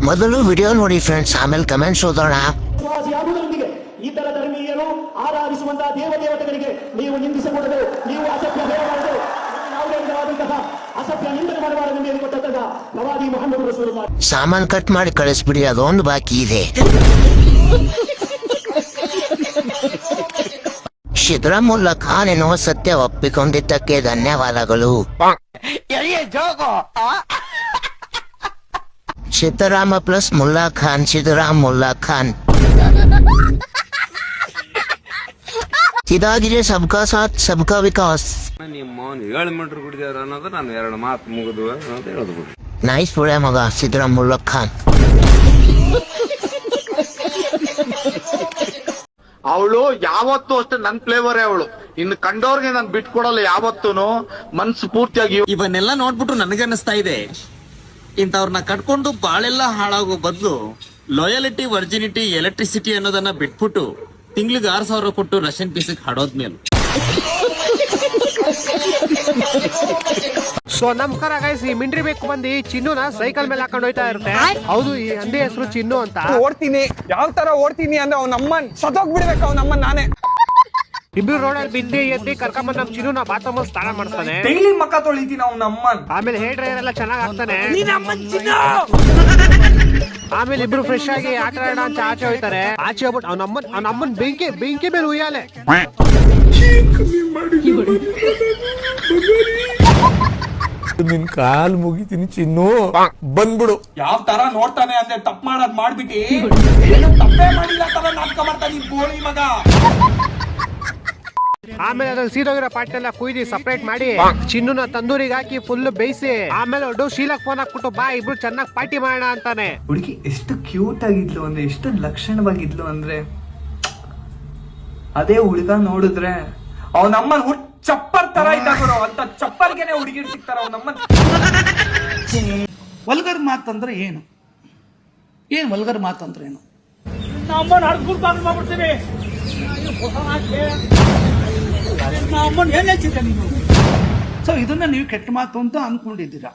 ಮೊದಲು ವಿಡಿಯೋ ನೋಡಿ ಫ್ರೆಂಡ್ಸ್, ಆಮೇಲೆ ಕಮೆಂಟ್ಸ್ ಓದೋಣ. ಇತರ ಧರ್ಮೀಯರು ಆರಾಧಿಸುವಂತಹ ದೇವತೆಗಳಿಗೆ ನೀವು ನಿಂದಿಸಕೂಡದು, ನೀವು ಅಸಭ್ಯ ಹೇಳಬಾರದು, ಯಾವುದೇ ವಿಧವಾದಂತಹ ಅಸಭ್ಯ ನಿಂದನೆ ಮಾಡಬಾರದು ಎಂದು ಹೇಳಿಕೊಟ್ಟಂತಹ ಪ್ರವಾದಿ ಮುಹಮ್ಮದ್ ರಸೂಲುಲ್ಲಾಹ್. ಸಾಮಾನ್ ಕಟ್ ಮಾಡಿ ಕಳಿಸ್ಬಿಡಿ, ಅದೊಂದು ಬಾಕಿ ಇದೆ. ಸಿದ್ದರಾಮುಲ್ಲಾ ಖಾನ್ ಎನ್ನುವ ಸತ್ಯ ಒಪ್ಪಿಕೊಂಡಿದ್ದಕ್ಕೆ ಧನ್ಯವಾದಗಳು. ಸಿದ್ದರಾಮ ಪ್ಲಸ್ ಮುಲ್ಲಾ ಖಾನ್, ಸಿದ್ದರಾಮ್ ಮುಲ್ಲಾ ಖಾನ್. ಇದಾಗಿದೆ ಸಬ್ಕಾ ಸಾಥ್ ಸಬ್ಕಾ ವಿಕಾಸ್. ನಿಮ್ಮವನು 7 ಮೀಟರ್ ಕುಡಿದಾರ ಅನ್ನೋದು ನಾನು 2 ಮಾತು ಮುಗಿದು ಅಂತ ಹೇಳೋದು. ನೈಸ್ ಪುಳೆ ಮಗ ಸಿದ್ದರಾಮ್ ಮುಲ್ಲಾ ಖಾನ್. ಅವಳು ಯಾವತ್ತೂ ಅಷ್ಟೇ ನನ್ ಫ್ಲೇವರೇ ಅವಳು. ಇನ್ನು ಕಂಡವ್ರಿಗೆ ನಾನು ಬಿಟ್ಕೊಡಲ್ಲ ಯಾವತ್ತೂನು, ಮನ್ಸು ಪೂರ್ತಿಯಾಗಿ. ಇವನ್ನೆಲ್ಲ ನೋಡ್ಬಿಟ್ಟು ನನಗನ್ನಿಸ್ತಾ ಇದೆ, ಇಂಥವ್ರನ್ನ ಕಟ್ಕೊಂಡು ಬಾಳೆಲ್ಲ ಹಾಳಾಗೋ ಬದಲು ಲಾಯಲಿಟಿ, ವರ್ಜಿನಿಟಿ, ಎಲೆಕ್ಟ್ರಿಸಿಟಿ ಅನ್ನೋದನ್ನ ಬಿಟ್ಬಿಟ್ಟು ತಿಂಗ್ಳಿಗೆ 6,000 ಕೊಟ್ಟು ರಷ್ಯನ್ ಪೀಸಿಗೆ ಹಾಡೋದ್ಮೇಲೆ. ಸೊ ನಮಸ್ಕಾರ ಗೈಸ್, ಈ ಮಿಂಡ್ರಿ ಬೇಕು ಬಂದು ಚಿನ್ನುನ ಸೈಕಲ್ ಮೇಲೆ ಹಾಕೊಂಡು ಹೋಯ್ತಾ ಇರುತ್ತೆ. ಹೌದು, ಈ ಹಂದಿ ಹೆಸರು ಚಿನ್ನು ಅಂತ. ಓಡ್ತೀನಿ, ಯಾವ ತರ ಓಡ್ತೀನಿ ಅಂದ್ರೆ ಅವ್ನಮ್ಮನ್ ಸತ್ತೋಗ್ಬಿಡ್ಬೇಕು, ಅವ್ನಮ್ಮನ್ ನಾನೇ. ಇಬ್ರು ರೋಡಲ್ಲಿ ಬಿದ್ದಿ ಎದ್ದಿ ಕರ್ಕೊಂಬಂದ್ ನಮ್ ಚಿನ್ನುನ ಬಾತ್ರೂಮ್ ಸ್ನಾನ ಮಾಡಿಸ್ತಾನೆ. ಡೈಲಿ ಮಕ್ಕ ತೊಳಿತೀನಿ ಅವ್ನಮ್ಮನ್. ಆಮೇಲೆ ಹೇರ್ ಡ್ರೈಯರ್ ಎಲ್ಲ ಚೆನ್ನಾಗಿ ಹಾಕ್ತಾನೆ. ಆಮೇಲೆ ಇಬ್ರು ಫ್ರೆಶ್ ಆಗಿ ಆಟ ಆಡ ಅಂತ ಆಚೆ ಹೋಯ್ತಾರೆ. ಆಚೆ ಹೋಗ್ಬಿಟ್ಟು ಅವನಮ್ಮನ್ ಬೆಂಕಿ ಮೇಲೆ ಉಯ್ಯಾಲೆ. ನಿನ್ ಕಾಲ್ ಮುಗಿತೀನಿ ಚಿನ್ನು, ಬಂದ್ಬಿಡು. ಯಾವ ತರ ನೋಡ್ತಾನೆ ಅಂದ್ರೆ ತಪ್ಪು ಮಾಡೋದ್ ಮಾಡ್ಬಿಟ್ಟಿ, ಏನು ತಪ್ಪೇ ಮಾಡಿಲ್ಲ ತರ ನಾಟಕ ಮಾಡ್ತಾನೆ ಈ ಗೋಳಿ ಮಗ. ಆಮೇಲೆ ಅದ್ರಲ್ಲಿ ಸೀದೋಗಿರೋ ಪಾಟ್ನೆಲ್ಲ ಕುಯ್ದಿ ಸಪರೇಟ್ ಮಾಡಿ ಚಿನ್ನುನ ತಂದೂರಿಗೆ ಹಾಕಿ ಫುಲ್ ಬೇಯಿಸಿ, ಆಮೇಲೆ ಒಡ್ಡು ಶೀಲಕ್ ಫೋನ್ ಹಾಕ್ಬಿಟ್ಟು ಬಾ ಇಬ್ರು ಚೆನ್ನಾಗಿ ಪಾರ್ಟಿ ಮಾಡೋಣ ಅಂತಾನೆ. ಹುಡುಗಿ ಎಷ್ಟು ಕ್ಯೂಟ್ ಆಗಿದ್ಲು ಅಂದ್ರೆ, ಎಷ್ಟು ಲಕ್ಷಣವಾಗಿದ್ಲು ಅಂದ್ರೆ, ಅದೇ ಹುಡುಗ ನೋಡಿದ್ರೆ ಅವನಮ್ಮನ್ ಚಪ್ಪರ್ ತರ ಇದ್ದಾಗರು ಅಂತ ಚಪ್ಪರ್ಗೆನೆ ಹುಡುಗಿರ್ ಸಿಗ್ತಾರ ಅವನಮ್ಮನ್. ವಲ್ಗರ್ ಮಾತಂದ್ರೆ ಏನು? ವಲ್ಗರ್ ಮಾತಂದ್ರೆ ಏನು? ಸೊ ಇದನ್ನ ನೀವು ಕೆಟ್ಟ ಮಾತು ಅಂತ ಅನ್ಕೊಂಡಿದ್ದೀರಾ?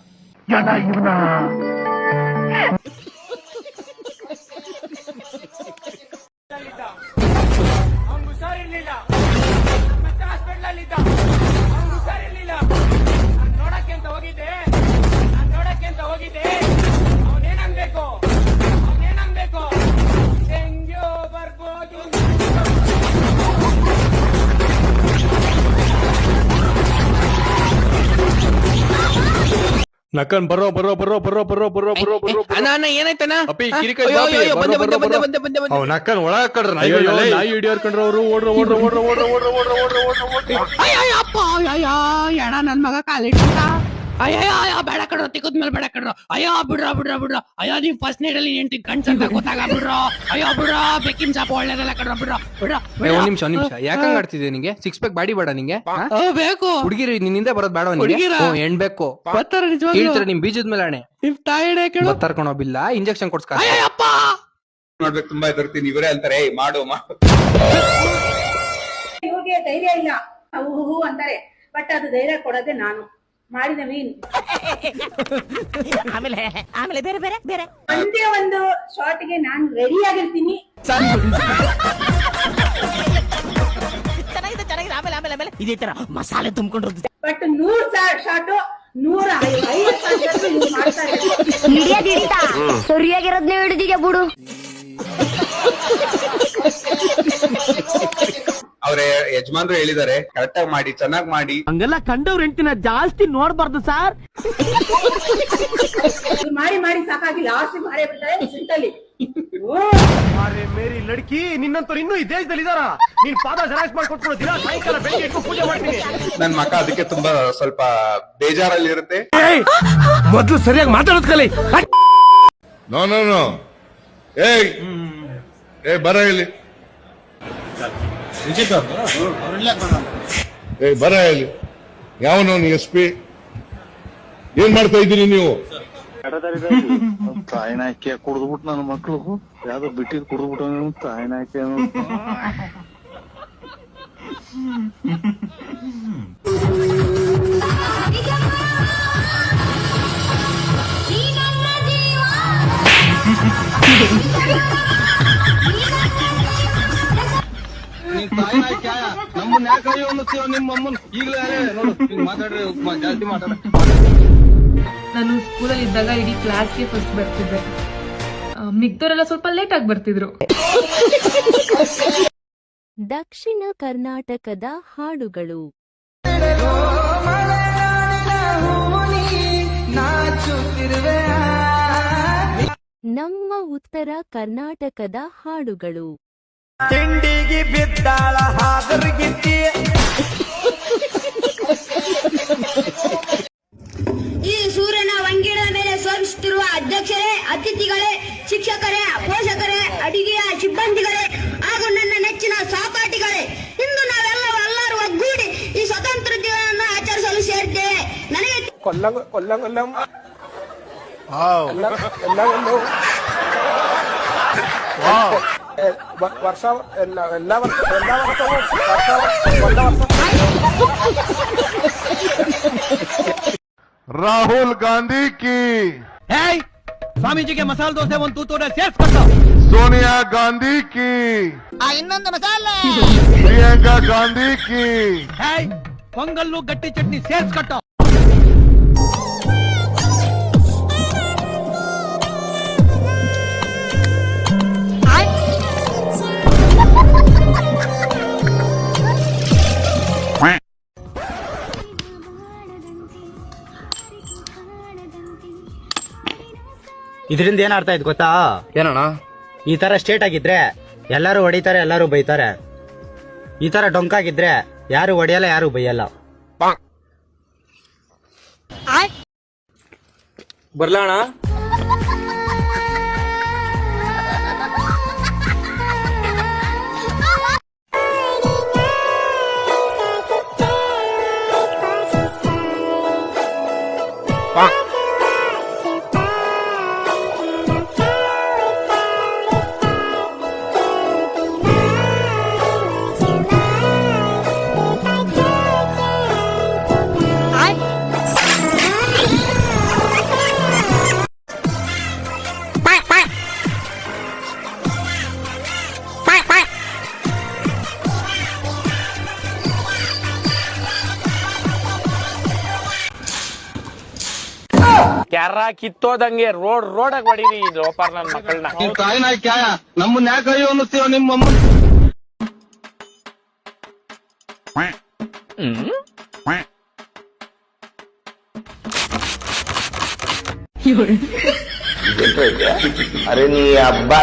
ನಕ್ಕನ್ ಬರೋ ಏನಾಯ್ತನ ನಕ್ಕನ್ ಒಳ ಕಡ್ರ ನಾಯಿ ಹಿಡಿಯೋರ್ಕಂಡ್ರ ಅವರು ಎಣ ನನ್ ಮಗ ಕಾಲಿಟ್ಟ. ಅಯ್ಯೋ ಬೇಡ ಕಡ್ರ, ತಿಕ್ಕದ್ಮೇಲೆ ಬೇಡ ಕಡ್ರ. ಅಯ್ಯೋ ಬಿಡ್ರ. ಅಯ್ಯೋ ನೀವ್ ಫಸ್ಟ್ ನೈಟ್ ಅಲ್ಲಿ 8 ಗಂಟೆ ಅಂತ ಗೊತ್ತಾಗ ಬಿಡ್ರೋ. ಅಯ್ಯೋ ಬೆಕ್ಕಿನ ಚಾಪ ಒಳ್ಳೇದಲ್ಲ ಕಡ್ರ, ಬಿಡ್ರ. ಒಂದ್ ನಿಮಿಷ ಯಾಕಂಗ ಆಡ್ತಿದ್ದೆ? ನಿಂಗೆ 6 ಪ್ಯಾಕ್ ಬಾಡಿ ಬೇಡ ನಿಂಗೆ? ಬೇಕು ಹುಡುಗಿರಿ ನಿನ್ನಿಂದ ಬರೋದ್ ಬೇಡ ಹೆಣ್ ಬೇಕು. ಹೇಳ್ತಾರೆ ನಿಮ್ ಬೀಜದ ಮೇಲೆ ಅಣೆ ತರ್ಕೊಂಡೋಗಿಲ್ಲ, ಇಂಜೆಕ್ಷನ್ ಕೊಡ್ಸ್ಕ ನೋಡ್ಬೇಕು. ತುಂಬಾ ಎದುರ್ತೀನಿ, ಇವರೇ ಅಂತಾರೆ ಮಾಡು. ಇವ್ರಿಗೆ ಧೈರ್ಯ ಇಲ್ಲ, ಹೂ ಅಂತಾರೆ, ಬಟ್ ಅದು ಧೈರ್ಯ ಕೊಡೋದೇ ನಾನು ಮಾಡಿದ ಮೀನ್. ಆಮೇಲೆ ಬೇರೆ ಒಂದೇ ಒಂದು ಶಾರ್ಟ್ಗೆ ನಾನು ರೆಡಿ ಆಗಿರ್ತೀನಿ. ಆಮೇಲೆ ಇದೇ ತರ ಮಸಾಲೆ ತುಂಬಿಕೊಂಡು, ಬಟ್ 100 ಶಾರ್ಟ್ 105 ಮಾಡ್ತಾರೆ. ಸರಿಯಾಗಿರೋದ್ನೇ ಹಿಡಿದಿಗೆ ಬಿಡು. ಅವ್ರ ಯಜಮಾನ್ರು ಹೇಳಿದಾರೆ ಕರೆಕ್ಟ್ ಆಗಿ ಮಾಡಿ, ಚೆನ್ನಾಗಿ ಮಾಡಿ. ಹಂಗೆಲ್ಲ ಕಂಡವ್ರ ಹೆಂಡತಿನ ಜಾಸ್ತಿ ನೋಡ್ಬಾರ್ದು ಸರ್. ಮಾಡಿ ಸಾಕಾಗಿ ಲಾಸ್ಟ್ ಮಾಡೇ ಬಿಡ್ತಾರೆ ಸಿಂಟಲ್ಲಿ. ಮೇರಿ ಲಡ್ಕಿ, ನಿನ್ನಂತವ್ರು ಇನ್ನೂ ಈ ದೇಶದಲ್ಲಿ ಇದಾರ? ನೀನ್ ಪಾದ ಜರಾಯಿಸ್ ಮಾಡ್ಕೊಟ್ಬಿಡು, ದಿನ ಸಾಯಂಕಾಲ ಬೆಳಿಗ್ಗೆ ಇಟ್ಟು ಪೂಜೆ ಮಾಡ್ತೀನಿ. ನನ್ ಮಕ್ಕ ಅದಕ್ಕೆ ತುಂಬಾ ಸ್ವಲ್ಪ ಬೇಜಾರಲ್ಲಿ ಇರುತ್ತೆ. ಮೊದ್ಲು ಸರಿಯಾಗಿ ಮಾತಾಡೋದ್ ಕಲಿ. ನೋ ಏ ಬರ ಇಲ್ಲಿ, ಬರ ಇಲ್ಲಿ. ಯಾವನವನು SP? ಏನ್ ಮಾಡ್ತಾ ಇದ್ದೀರಿ ನೀವು? ತಾಯಿನ ಹಾಕಿ ಕುಡ್ದ್ಬಿಟ್ಟು ನನ್ನ ಮಕ್ಳು ಯಾವ್ದೋ ಬಿಟ್ಟಿದ್ ಕುಡ್ದ್ಬಿಟ್ಟು ತಾಯಿನ ಹಾಕಿ. ನಮ್ಮನ್ನ ಯಾಕೆ ಅನ್ನಿಸ್ತೀವ ನಿಮ್ಮ ಅಮ್ಮನ್ ಈಗಲೇ ನೋಡು ಮಾತಾಡ್ರಿ ಜಾಸ್ತಿ ಮಾತಾಡ. ನಾನು ಸ್ಕೂಲಲ್ಲಿ ಇದ್ದಾಗ ಇಡೀ ಕ್ಲಾಸ್ಗೆ ಫಸ್ಟ್ ಬರ್ತಿದ್ದೆ. ಮಿಗ್ದವರೆಲ್ಲ ಸ್ವಲ್ಪ ಲೇಟ್ ಆಗಿ ಬರ್ತಿದ್ರು. ದಕ್ಷಿಣ ಕರ್ನಾಟಕದ ಹಾಡುಗಳು. ನಮ್ಮ ಉತ್ತರ ಕರ್ನಾಟಕದ ಹಾಡುಗಳು. ತಿಂಡಿಗೆ ಬಿದ್ದಾಳ ಹಾದರ್ಗಿತ್ತಿ. ಈ ಸೂರ್ಯನ ವಂಗಿಡದ ಮೇಲೆ ಶೋಭಿಸುತ್ತಿರುವ ಅಧ್ಯಕ್ಷರೇ, ಅತಿಥಿಗಳೇ, ಶಿಕ್ಷಕರೇ, ಪೋಷಕರೇ, ಅಡಿಗೆಯ ಸಿಬ್ಬಂದಿಗಳೇ ಹಾಗೂ ನನ್ನ ನೆಚ್ಚಿನ ಸಹಪಾಠಿಗಳೇ, ಇಂದು ನಾವೆಲ್ಲರೂ ಒಗ್ಗೂಡಿ ಈ ಸ್ವತಂತ್ರ ದಿನವನ್ನು ಆಚರಿಸಲು ಸೇರಿದ್ದೇವೆ. ನನಗೆ ರಾಹುಲ್ ಗಾಂಧಿ ಕಿ, ಸ್ವಾಮೀಜಿಗೆ ಮಸಾಲ ದೋಸೆ ಒಂದು ತೂತೂರ ಸೇರ್ಸ್ಕೊಟ್ಟು. ಸೋನಿಯಾ ಗಾಂಧಿ ಕಿ, ಇನ್ನೊಂದು ಮಸಾಲೆ ಪ್ರಿಯಾಂಕಾ ಗಾಂಧಿ ಕಿ. ಪೊಂಗಲ್ಲು ಗಟ್ಟಿ ಚಟ್ನಿ ಸೇರ್ಸ್ಕೊಟ್ಟು. ಇದರಿಂದ ಏನ್ ಅರ್ಥ ಆಯ್ತು ಗೊತ್ತಾ? ಏನಣ್ಣ? ಈ ತರ ಸ್ಟೇಟ್ ಆಗಿದ್ರೆ ಎಲ್ಲಾರು ಹೊಡಿತಾರೆ, ಎಲ್ಲಾರು ಬೈತಾರೆ. ಈ ತರ ಡೊಂಕಾಗಿದ್ರೆ ಯಾರು ಹೊಡೆಯಲ್ಲ, ಯಾರು ಬೈಯಲ್ಲ. ಬರ್ಲಣ್ಣ? ಕ್ಯಾರ ಕಿತ್ತೋದಂಗೆ ರೋಡಾಗ ಹೊಡೀರಿ ಇದು ಲೋಪಾರ್ ನನ್ ಮಕ್ಕಳನ್ನ. ತಾಯಿನ ಕ್ಯಾಯ ನಮ್ಮನ್ನ ಯಾಕೆ ಅನ್ನಿಸ್ತೀವ ನಿಮ್ಮ ಅಮ್ಮನ್. ಅರೆ ನೀ ಹಬ್ಬ